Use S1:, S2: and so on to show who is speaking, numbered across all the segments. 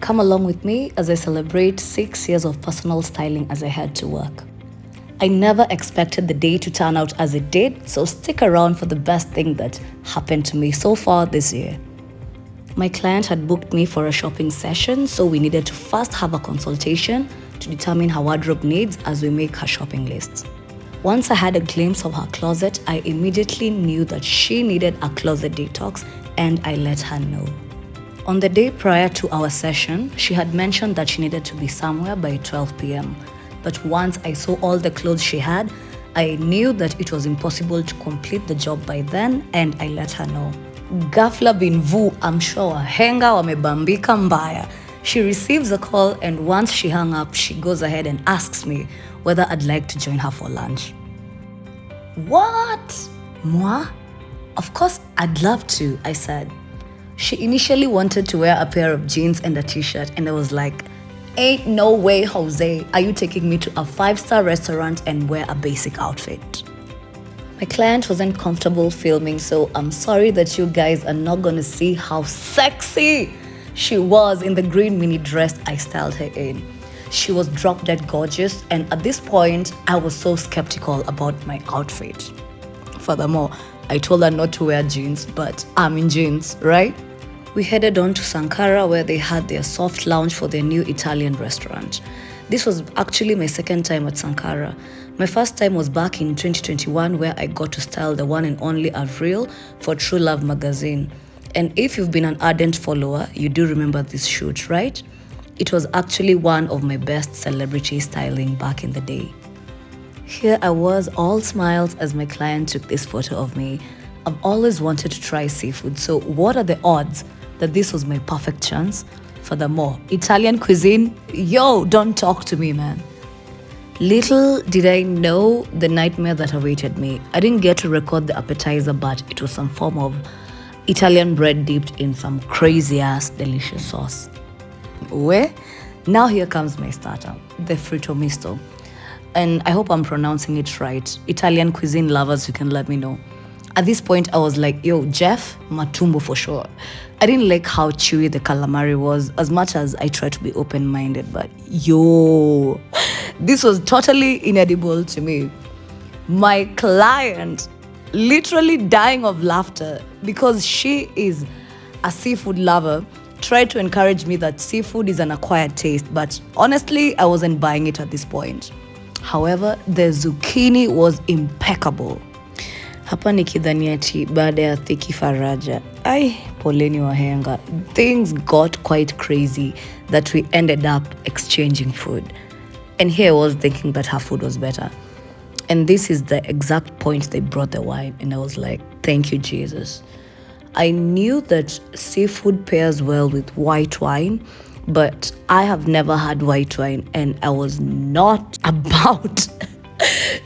S1: Come along with me as I celebrate 6 years of personal styling as I head to work. I never expected the day to turn out as it did, so stick around for the best thing that happened to me so far this year. My client had booked me for a shopping session, so we needed to first have a consultation to determine her wardrobe needs as we make her shopping lists. Once I had a glimpse of her closet, I immediately knew that she needed a closet detox, and I let her know. On the day prior to our session, she had mentioned that she needed to be somewhere by 12 p.m. But once I saw all the clothes she had, I knew that it was impossible to complete the job by then, and I let her know. Ghafla bin vu, I'm sure wahenga wamebambika mbaya. She receives a call, and once she hung up, she goes ahead and asks me whether I'd like to join her for lunch. What? Moi? Of course I'd love to, I said. She initially wanted to wear a pair of jeans and a t-shirt, and I was like, ain't no way, Jose, are you taking me to a 5-star restaurant and wear a basic outfit? My client wasn't comfortable filming, so I'm sorry that you guys are not gonna see how sexy she was in the green mini dress I styled her in. She was drop dead gorgeous, and at this point, I was so skeptical about my outfit. Furthermore, I told her not to wear jeans, but I'm in jeans, right? We headed on to Sankara, where they had their soft lounge for their new Italian restaurant. This was actually my second time at Sankara. My first time was back in 2021, where I got to style the one and only Avril for True Love magazine. And if you've been an ardent follower, you do remember this shoot, right? It was actually one of my best celebrity styling back in the day. Here I was, all smiles, as my client took this photo of me. I've always wanted to try seafood, so what are the odds that this was my perfect chance? Furthermore, Italian cuisine, yo, don't talk to me, man. Little did I know the nightmare that awaited me. I didn't get to record the appetizer, but it was some form of Italian bread dipped in some crazy-ass delicious sauce. Where? Now here comes my starter, the fritto misto. And I hope I'm pronouncing it right. Italian cuisine lovers, you can let me know. At this point, I was like, yo, Jeff, matumbo for sure. I didn't like how chewy the calamari was, as much as I tried to be open-minded, but yo, this was totally inedible to me. My client literally dying of laughter because she is a seafood lover, tried to encourage me that seafood is an acquired taste, but honestly, I wasn't buying it at this point. However, the zucchini was impeccable. Hapa nikidhani ati baada ya thiki faraja. Ai, poleni wahenga. Things got quite crazy that we ended up exchanging food. And here I was thinking that her food was better. And this is the exact point they brought the wine, and I was like, thank you, Jesus. I knew that seafood pairs well with white wine, but I have never had white wine, and I was not about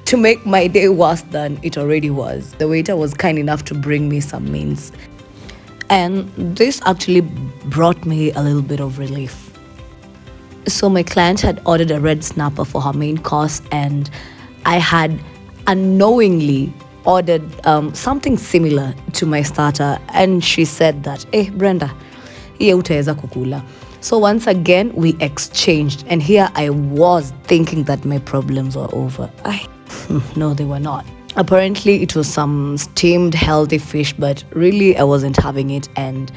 S1: to make my day worse than it already was. The waiter was kind enough to bring me some meals, and this actually brought me a little bit of relief. So my client had ordered a red snapper for her main course, and I had unknowingly ordered something similar to my starter, and she said that, hey Brenda, hiyo utaweza kukula. So once again, we exchanged, and here I was thinking that my problems were over. No, they were not. Apparently, it was some steamed healthy fish, but really I wasn't having it, and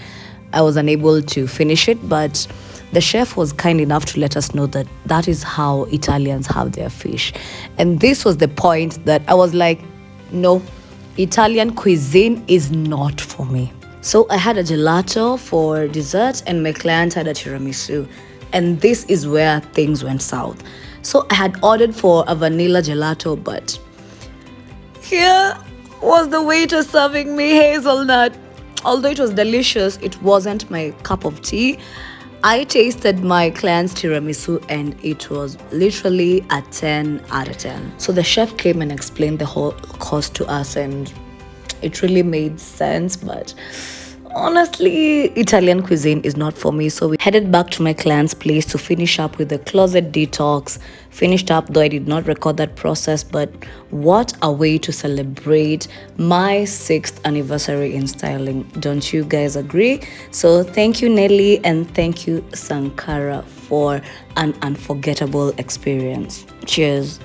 S1: I was unable to finish it. But the chef was kind enough to let us know that that is how Italians have their fish. And this was the point that I was like, no, Italian cuisine is not for me. So I had a gelato for dessert, and my client had a tiramisu. And this is where things went south. So I had ordered for a vanilla gelato, but here was the waiter serving me hazelnut. Although it was delicious, it wasn't my cup of tea. I tasted my client's tiramisu, and it was literally a 10 out of 10. So the chef came and explained the whole course to us, and it really made sense, but Honestly, Italian cuisine is not for me, so we headed back to my client's place to finish up with the closet detox. Finished up, though I did not record that process, but what a way to celebrate my 6th anniversary in styling. Don't you guys agree? So, thank you, Nelly, and thank you, Sankara, for an unforgettable experience. Cheers.